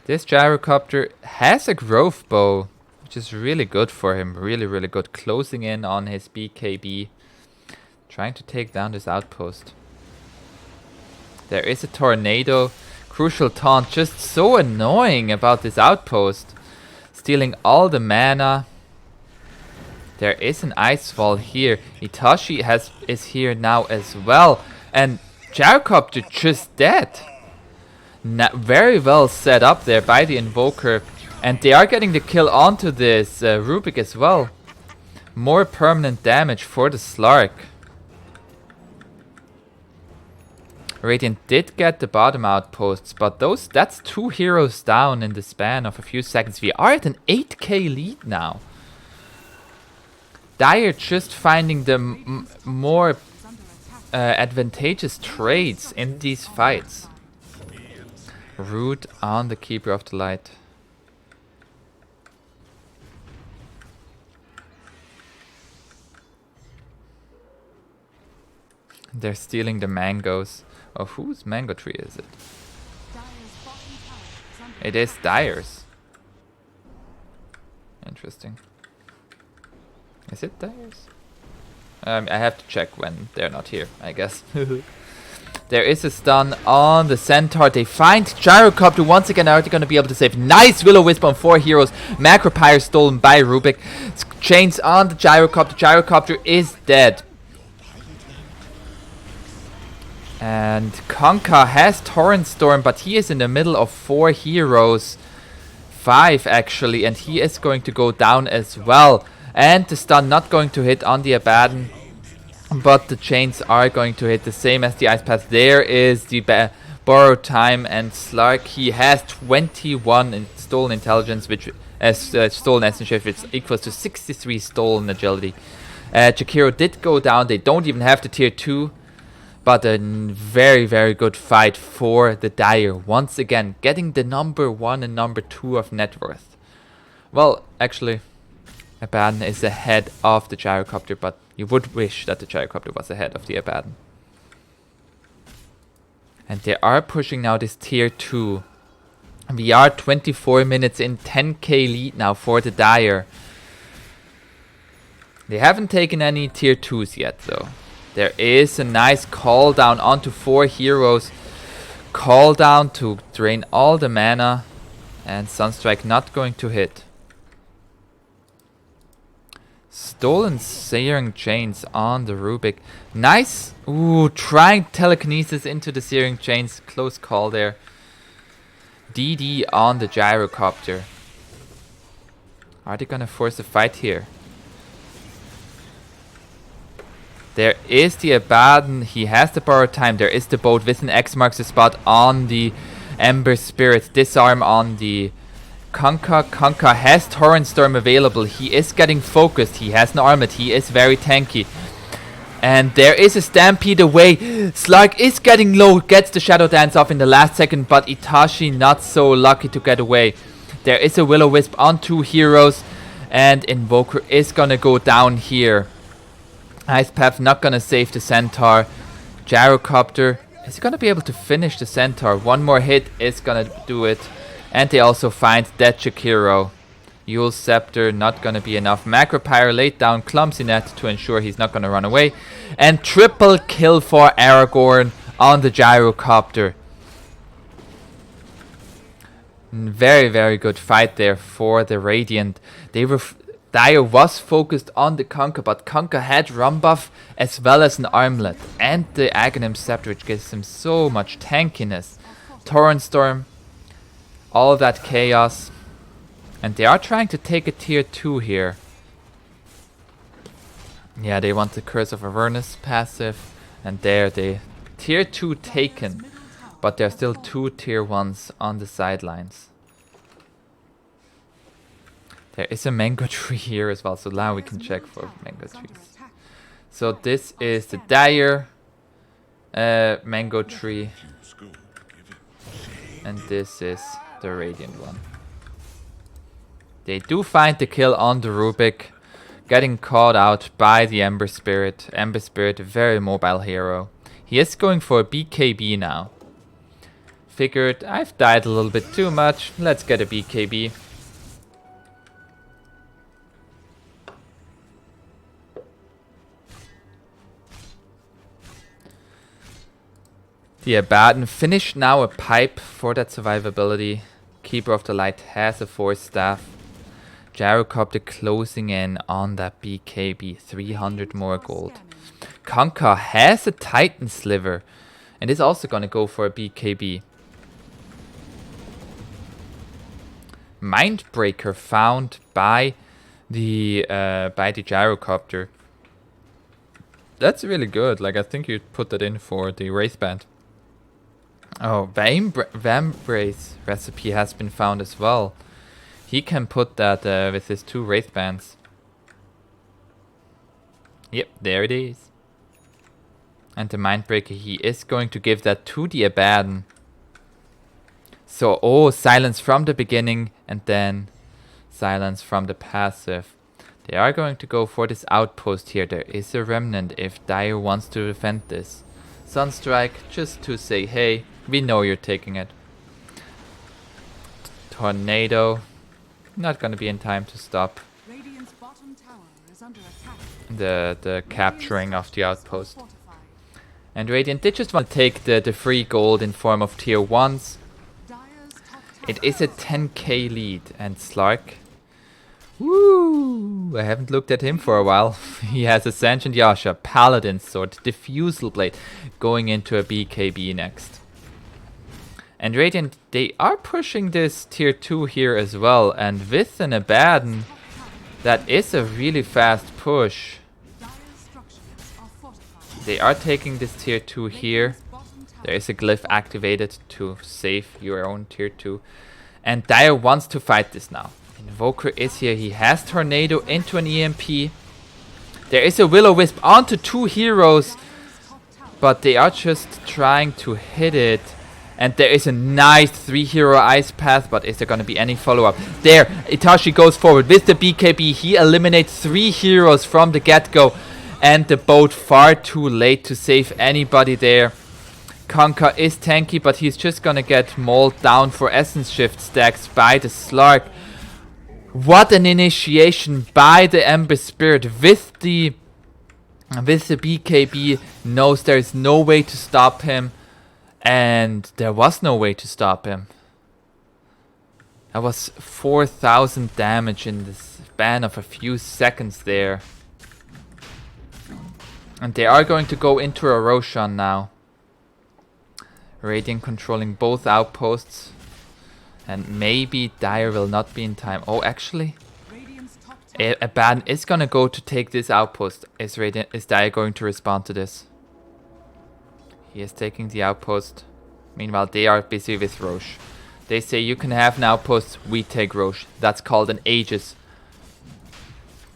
This Gyrocopter has a Growth Bow, which is really good for him. Really, really good. Closing in on his BKB. Trying to take down this outpost. There is a Tornado. Crucial Taunt. Just so annoying about this outpost. Stealing all the mana. There is an Ice Wall here. Itachi is here now as well. And Gyrocopter just dead. Very well set up there by the Invoker. And they are getting the kill onto this Rubik as well. More permanent damage for the Slark. Radiant did get the bottom outposts, but that's 2 heroes down in the span of a few seconds. We are at an 8k lead now. Dire just finding the more advantageous trades in these fights. Root on the Keeper of the Light. They're stealing the mangoes. Oh, whose mango tree is it? It is Dire's. Interesting. Is it Dire's? I have to check when they're not here, I guess. There is a stun on the Centaur. They find Gyrocopter once again. Are they going to be able to save? Nice Will-O-Wisp on 4 heroes. Macropyre stolen by Rubik. Chains on the Gyrocopter. Gyrocopter is dead. And Konka has Torrent Storm, but he is in the middle of 4 heroes. 5 actually, and he is going to go down as well. And the stun not going to hit on the Abaddon, but the chains are going to hit the same as the Ice Path. There is the borrowed time, and Slark, he has 21 in stolen intelligence, which stolen essence shift, which equals to 63 stolen agility. Jakiro did go down. They don't even have the tier 2. But a very, very good fight for the Dire. Once again, getting the number 1 and number 2 of net worth. Well, actually, Abaddon is ahead of the Gyrocopter, but you would wish that the Gyrocopter was ahead of the Abaddon. And they are pushing now this tier 2. We are 24 minutes in, 10k lead now for the Dire. They haven't taken any tier 2s yet though. There is a nice call down onto 4 heroes. Call down to drain all the mana. And Sunstrike not going to hit. stolen searing chains on the Rubik. Nice. Ooh, trying telekinesis into the searing chains. Close call there. DD on the gyrocopter. Are they gonna force a fight here? There is the Abaddon. He has the borrowed time. There is the boat with an X marks the spot on the Ember Spirit. Disarm on the Kunkka. Kunkka has Torrent Storm available. He is getting focused. He has an armlet. He is very tanky. And there is a Stampede away. Slark is getting low. Gets the Shadow Dance off in the last second. But Itachi not so lucky to get away. There is a Will-O-Wisp on 2 heroes. And Invoker is gonna go down here. Ice Path not gonna save the Centaur. Gyrocopter. Is he gonna be able to finish the Centaur? One more hit is gonna do it. And they also find Dead Shakiro. Yule's Scepter not gonna be enough. Macropyre laid down Clumsy Net to ensure he's not gonna run away. And triple kill for Aragorn on the Gyrocopter. Very, very good fight there for the Radiant. They were Dire was focused on the Kunkka, but Kunkka had run buff as well as an armlet. And the Aghanim Scepter, which gives him so much tankiness. Torrent Storm. All that chaos. And they are trying to take a tier 2 here. Yeah, they want the Curse of Avernus passive. And there they... Tier 2 taken. But there are still 2 tier 1s on the sidelines. There is a mango tree here as well, so now we can check for mango trees. So this is the Dire mango tree. And this is the Radiant one. They do find the kill on the Rubik. Getting caught out by the Ember Spirit. Ember Spirit, a very mobile hero. He is going for a BKB now. Figured, I've died a little bit too much. Let's get a BKB. The Abaddon finished now a pipe for that survivability. Keeper of the Light has a Force Staff. Gyrocopter closing in on that BKB. 300 more gold. Kunkka has a Titan Sliver. And is also gonna go for a BKB. Mindbreaker found by the Gyrocopter. That's really good. Like, I think you'd put that in for the Wraithband. Oh, Vambrace recipe has been found as well. He can put that with his 2 Wraithbands. Yep, there it is. And the Mindbreaker, he is going to give that to the Abaddon. So, oh, silence from the beginning and then silence from the passive. They are going to go for this outpost here. There is a remnant if Dire wants to defend this. Sunstrike, just to say, hey, we know you're taking it. Tornado. Not gonna be in time to stop Radiant's bottom tower is under attack. the capturing of the outpost. And Radiant did just want to take the free gold in form of tier 1s. It is a 10k lead, and Slark. Woo! I haven't looked at him for a while. He has a Sentient Yasha, Paladin Sword, Diffusal Blade, going into a BKB next. And Radiant, they are pushing this tier 2 here as well, and with an Abaddon, that is a really fast push. They are taking this tier 2 here. There is a glyph activated to save your own tier 2. And Dire wants to fight this now. Invoker is here. He has Tornado into an EMP. There is a Will-O-Wisp onto 2 heroes. But they are just trying to hit it. And there is a nice 3-hero Ice Path. But is there going to be any follow-up? There, Itachi goes forward with the BKB. He eliminates 3 heroes from the get-go. And the boat far too late to save anybody there. Kunkka is tanky, but he's just gonna get mauled down for Essence Shift stacks by the Slark. What an initiation by the Ember Spirit with the BKB. Knows there is no way to stop him. And there was no way to stop him. That was 4,000 damage in the span of a few seconds there. And they are going to go into a Roshan now. Radiant controlling both outposts. And maybe Dire will not be in time. Oh, actually, Abaddon is gonna go to take this outpost. Is Dire going to respond to this? He is taking the outpost. Meanwhile, they are busy with Roche. They say you can have an outpost, we take Roche. That's called an Aegis.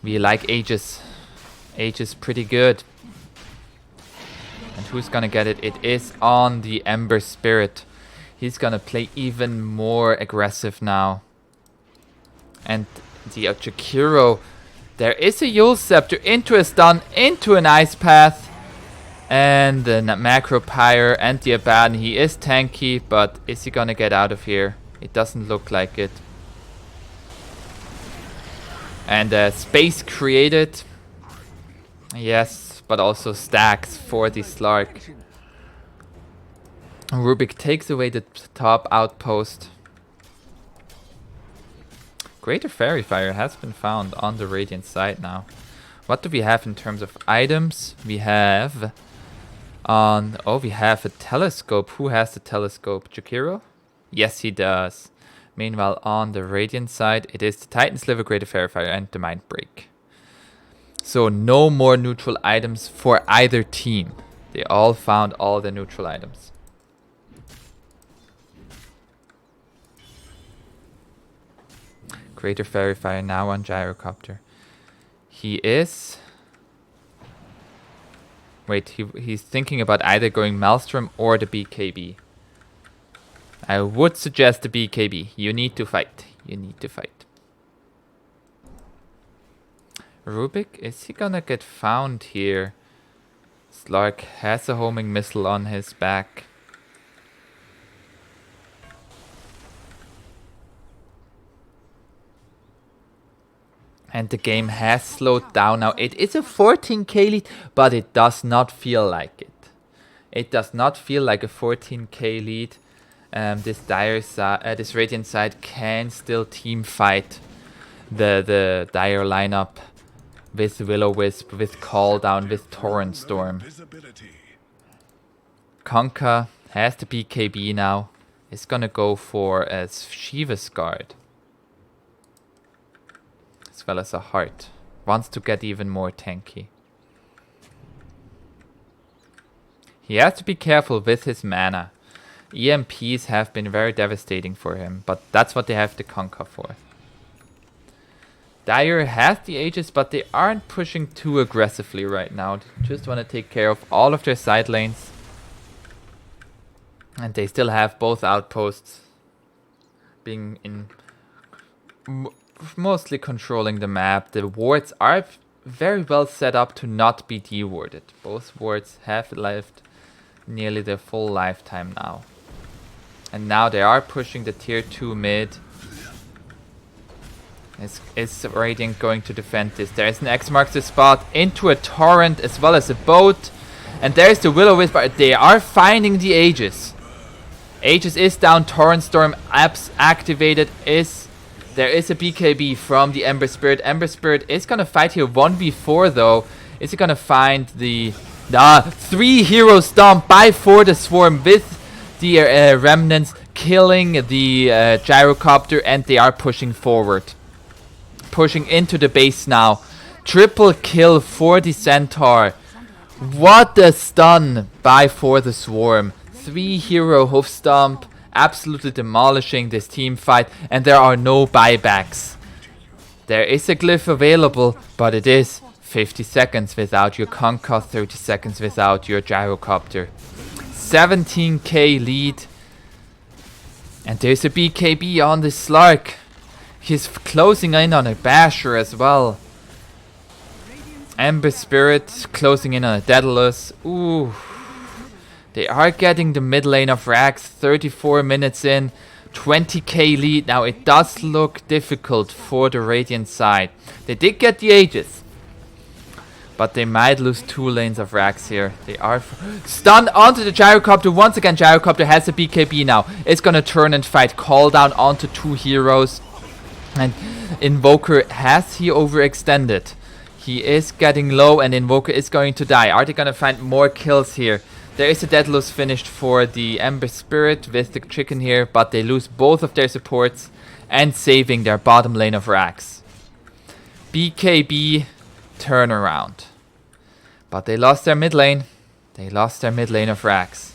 We like Aegis. Aegis pretty good. And who's gonna get it? It is on the Ember Spirit. He's gonna play even more aggressive now. And the Jakiro. There is a Yule Scepter into a stun, into an Ice Path. And the Macro Pyre and the Abaddon. He is tanky, but is he gonna get out of here? It doesn't look like it. And space created. Yes, but also stacks for the Slark. Rubik takes away the top outpost. Greater Fairy Fire has been found on the Radiant side now. What do we have in terms of items? We have we have a telescope. Who has the telescope? Jakiro? Yes, he does. Meanwhile, on the Radiant side, it is the Titan Sliver, Greater Fairy Fire, and the Mind Break. So no more neutral items for either team. They all found all the neutral items. Greater Fairy Fire now on Gyrocopter. He is... Wait, he's thinking about either going Maelstrom or the BKB. I would suggest the BKB. You need to fight. You need to fight. Rubik, is he gonna get found here? Slark has a homing missile on his back. And the game has slowed down now. It is a 14k lead, but it does not feel like it. It does not feel like a 14k lead. This Radiant side can still team fight the Dire lineup with Will-O-Wisp, with Call Down, with Torrent Storm. Conka has the BKB now. Is gonna go for a Shiva's Guard. As well as a heart. Wants to get even more tanky. He has to be careful with his mana. EMPs have been very devastating for him, but that's what they have the Conquer for. Dire has the Aegis, but they aren't pushing too aggressively right now. They just want to take care of all of their side lanes. And they still have both outposts being in... mostly controlling the map. The wards are very well set up to not be dewarded. Both wards have lived nearly their full lifetime now. And now they are pushing the tier 2 mid. Is Radiant going to defend this? There is an X marks the spot into a torrent as well as a boat. And there's the Will-O-Wisp, but they are finding the Aegis. Aegis is down, Torrent Storm apps activated. There is a BKB from the Ember Spirit. Ember Spirit is gonna fight here 1v4 though. Is he gonna find the... 3 hero stomp by for the Swarm with the Remnants killing the Gyrocopter, and they are pushing forward. Pushing into the base now. Triple kill for the Centaur. What a stun by for the Swarm. 3 hero hoof stomp. Absolutely demolishing this team fight, and there are no buybacks. There is a glyph available, but it is 50 seconds without your Conquer, 30 seconds without your Gyrocopter. 17k lead. And there's a BKB on the Slark. He's closing in on a Basher as well. Ember Spirit closing in on a Daedalus. Ooh. They are getting the mid lane of Rax, 34 minutes in, 20k lead. Now it does look difficult for the Radiant side. They did get the Aegis, but they might lose 2 lanes of Rax here. They are stunned onto the Gyrocopter. Once again, Gyrocopter has a BKB now. It's gonna turn and fight. Call down onto 2 heroes. And Invoker, has he overextended? He is getting low and Invoker is going to die. Are they going to find more kills here? There is a Daedalus finished for the Ember Spirit with the chicken here, but they lose both of their supports and saving their bottom lane of Rax. BKB turnaround. But they lost their mid lane. They lost their mid lane of Rax.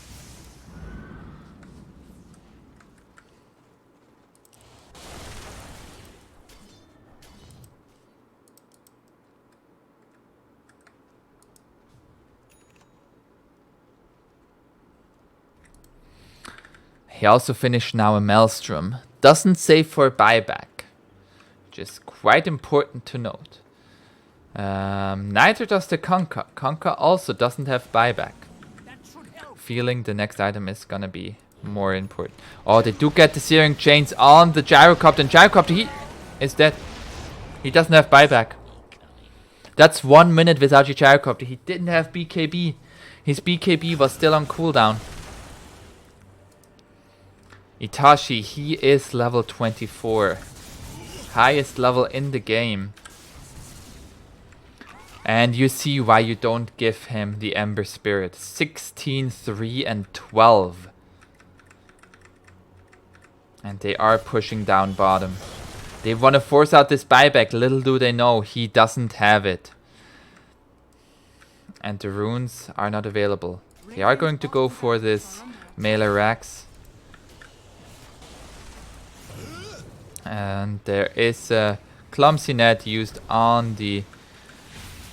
He also finished now a Maelstrom. Doesn't save for buyback. Which is quite important to note. Neither does the Conquer. Conquer also doesn't have buyback. Feeling the next item is gonna be more important. Oh, they do get the Searing Chains on the Gyrocopter. And Gyrocopter, he is dead. He doesn't have buyback. That's 1 minute without your Gyrocopter. He didn't have BKB. His BKB was still on cooldown. Itachi, he is level 24. Highest level in the game. And you see why you don't give him the Ember Spirit. 16, 3, and 12. And they are pushing down bottom. They want to force out this buyback. Little do they know, he doesn't have it. And the runes are not available. They are going to go for this melee Rax. And there is a clumsy net used on the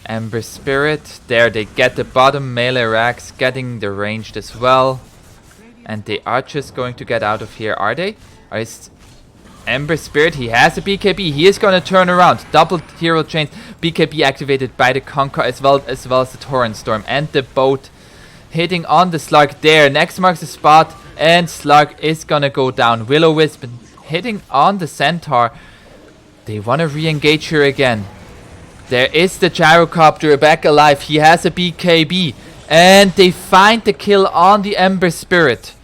Ember Spirit. There they get the bottom melee Rax, getting the ranged as well. And they are just going to get out of here, are they? Or is Ember Spirit, he has a BKB, he is going to turn around. Double hero chains, BKB activated by the Conquer as well as the Torrent Storm. And the boat hitting on the Slug there. Next marks the spot and Slug is going to go down. Will-O-Wisp hitting on the Centaur. They want to re-engage here again. There is the Gyrocopter back alive. He has a BKB. And they find the kill on the Ember Spirit.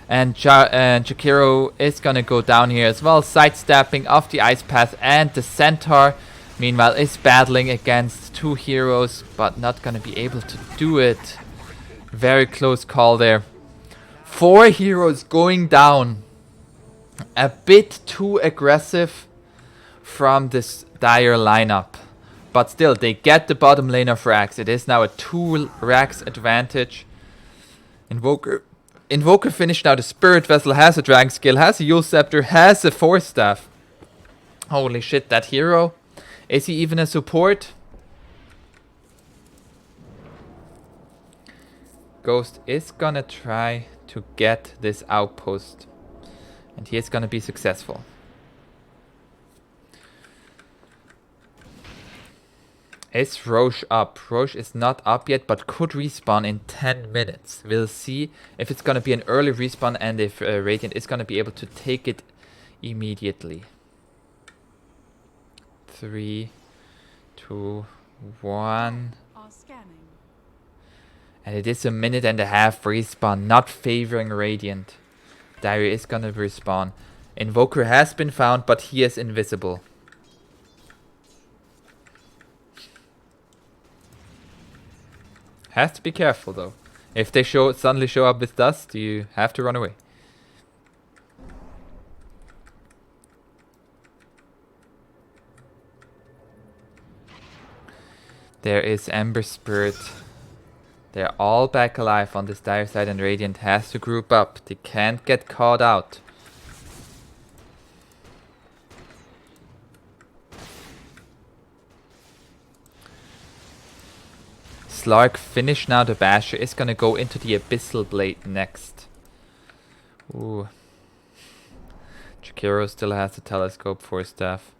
And Jakiro is going to go down here as well. Sidestepping off the Ice Path. And the Centaur, meanwhile, is battling against two heroes. But not going to be able to do it. Very close call there. 4 heroes going down. A bit too aggressive from this dire lineup. But still, they get the bottom lane of Rax. It is now a 2 Rax advantage. Invoker finished now the Spirit Vessel, has a Dragon Skill, has a Yule Scepter, has a Force Staff. Holy shit, that hero. Is he even a support? Ghost is gonna try to get this outpost. And he is gonna be successful. Is Roche up? Roche is not up yet, but could respawn in 10 minutes. We'll see if it's gonna be an early respawn and if Radiant is gonna be able to take it immediately. 3, 2, 1. And it is a minute and a half respawn, not favoring Radiant. Dire is gonna respawn. Invoker has been found, but he is invisible. Has to be careful though. If they suddenly show up with dust, you have to run away. There is Ember Spirit. They're all back alive on this dire side and Radiant has to group up. They can't get caught out. Slark finished now the Basher. Is gonna go into the Abyssal Blade next. Ooh. Jakiro still has the Telescope Force Staff.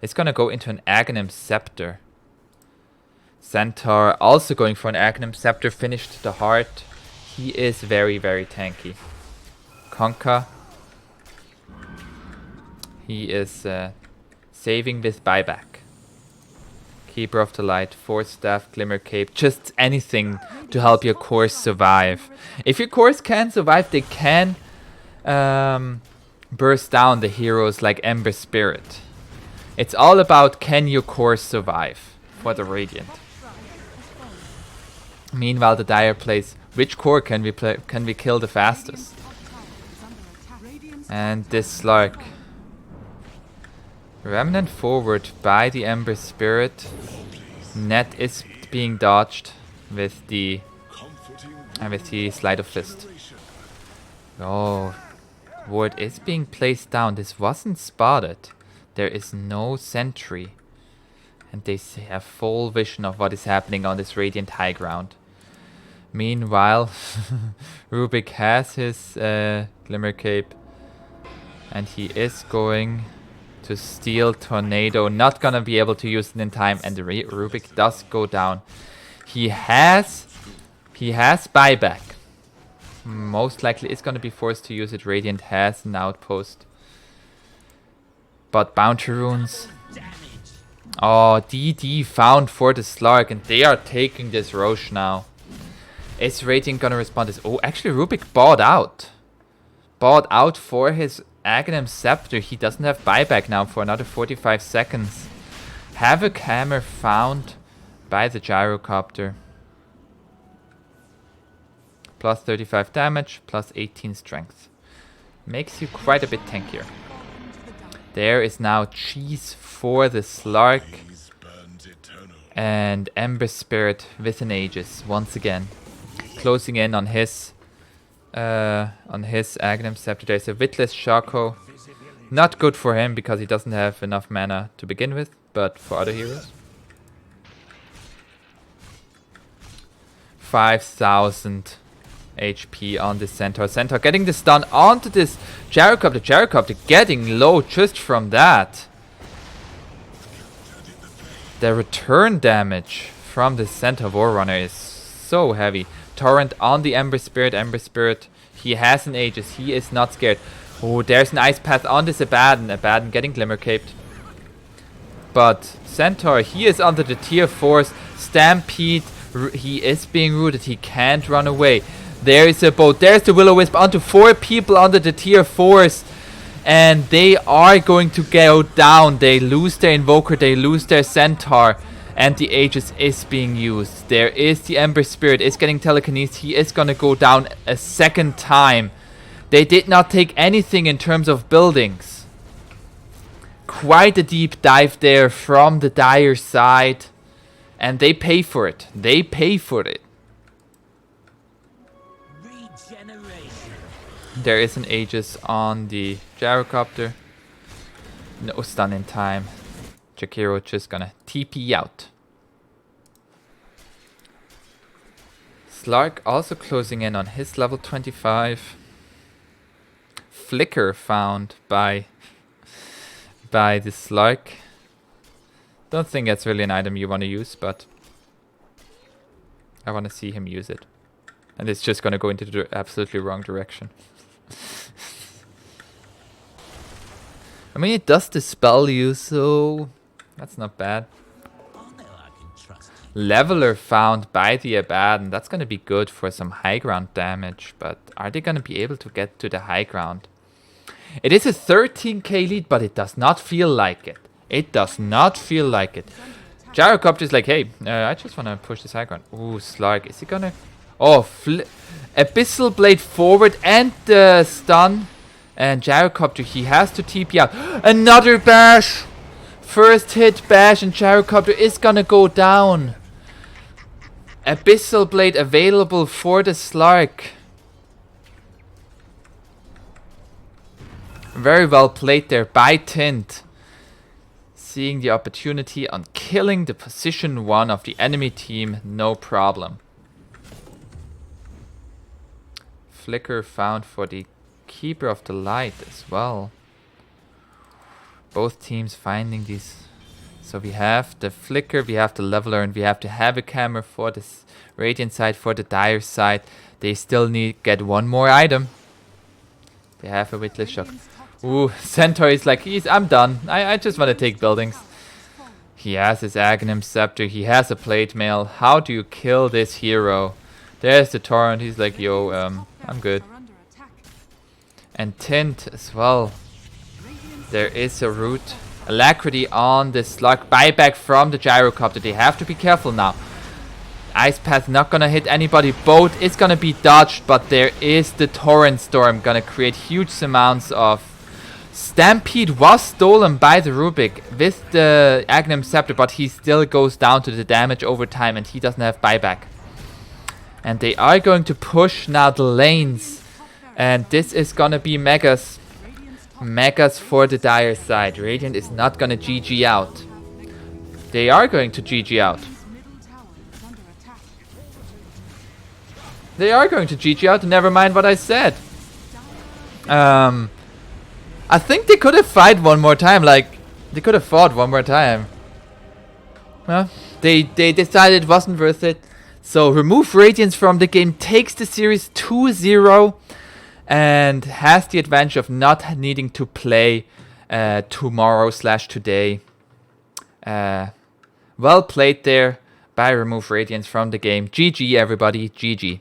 It's gonna go into an Aghanim Scepter. Centaur also going for an Aghanim Scepter. Finished the Heart. He is very, very tanky. Conka. He is saving with buyback. Keeper of the Light, Force Staff, Glimmer Cape, just anything to help your cores survive. If your cores can survive, they can burst down the heroes like Ember Spirit. It's all about can your cores survive for the Radiant. Meanwhile, the Dire plays, which core can we kill the fastest? And this Slark. Remnant forward by the Ember Spirit. Net is being dodged with the Slide of Fist. Oh, ward is being placed down. This wasn't spotted. There is no sentry. And they have full vision of what is happening on this Radiant high ground. Meanwhile, Rubik has his Glimmer Cape. And he is going to steal Tornado. Not gonna be able to use it in time. And the Rubik does go down. He has buyback. Most likely is gonna be forced to use it. Radiant has an outpost. But Bounty Runes. Oh, DD found for the Slark. And they are taking this Roche now. Is Radiant gonna respond to this? Oh, actually Rubik bought out. Bought out for his Aghanim Scepter. He doesn't have buyback now for another 45 seconds. Havoc Hammer found by the Gyrocopter. Plus 35 damage, plus 18 strength. Makes you quite a bit tankier. There is now cheese for the Slark. And Ember Spirit with an Aegis once again. Closing in on his Aghanim Scepter. There's a Witless Shako. Not good for him because he doesn't have enough mana to begin with, but for other heroes. 5,000 HP on this Centaur. Centaur getting the stun onto this Gyrocopter. Gyrocopter getting low just from that. The return damage from the Centaur Warrunner is so heavy. Torrent on the Ember Spirit. Ember Spirit, he has an Aegis. He is not scared. Oh, there's an Ice Path on this Abaddon. Abaddon getting Glimmer Caped. But Centaur, he is under the tier 4s. Stampede, he is being rooted. He can't run away. There is a boat. There's the Will-O-Wisp onto 4 people under the tier 4s. And they are going to go down. They lose their Invoker. They lose their Centaur. And the Aegis is being used. There is the Ember Spirit. Is getting telekinesis. He is going to go down a second time. They did not take anything in terms of buildings. Quite a deep dive there from the Dire side. And they pay for it. They pay for it. There is an Aegis on the Gyrocopter. No stun in time. Jakiro just gonna TP out. Slark also closing in on his level 25. Flicker found by the Slark. Don't think that's really an item you want to use, but I want to see him use it. And it's just gonna go into the absolutely wrong direction. I mean, it does dispel you, so that's not bad. Leveler found by the Abaddon. That's going to be good for some high ground damage, but are they going to be able to get to the high ground? It is a 13k lead, but it does not feel like it. It does not feel like it. Gyrocopter is like, hey, I just want to push this high ground. Ooh, Slark, is he going to... Oh, Abyssal Blade forward and the stun. And Gyrocopter, he has to TP out. Another bash! First hit bash and Gyrocopter is gonna go down. Abyssal Blade available for the Slark. Very well played there by Tint. Seeing the opportunity on killing the position 1 of the enemy team, no problem. Flicker found for the Keeper of the Light as well. Both teams finding these. So we have the Flicker, we have the Leveler, and we have the Havoc Hammer for this Radiant side, for the Dire side. They still need get one more item. They have a Witless Shock. Ooh, Centaur is like, I'm done. I just want to take buildings. He has his Aghanim Scepter. He has a Plate Mail. How do you kill this hero? There's the Torrent. He's like, yo, I'm good. And Tint as well. There is a root Alacrity on the slug. Buyback from the gyrocopter. They have to be careful now. Ice Path not gonna hit anybody. Boat is gonna be dodged, but there is the Torrent Storm gonna create huge amounts of... Stampede was stolen by the Rubik with the Agnem Scepter, but he still goes down to the damage over time and he doesn't have buyback. And they are going to push now the lanes. And this is gonna be Megas. Megas for the Dire side. Radiant is not gonna GG out. They are going to GG out. They are going to GG out, never mind what I said. I think they could have fought one more time, like, they could have fought one more time. Well, they decided it wasn't worth it. So, remove Radiance from the game, takes the series 2-0, and has the advantage of not needing to play tomorrow/today. Well played there by Remove Radiance from the game. GG everybody, GG.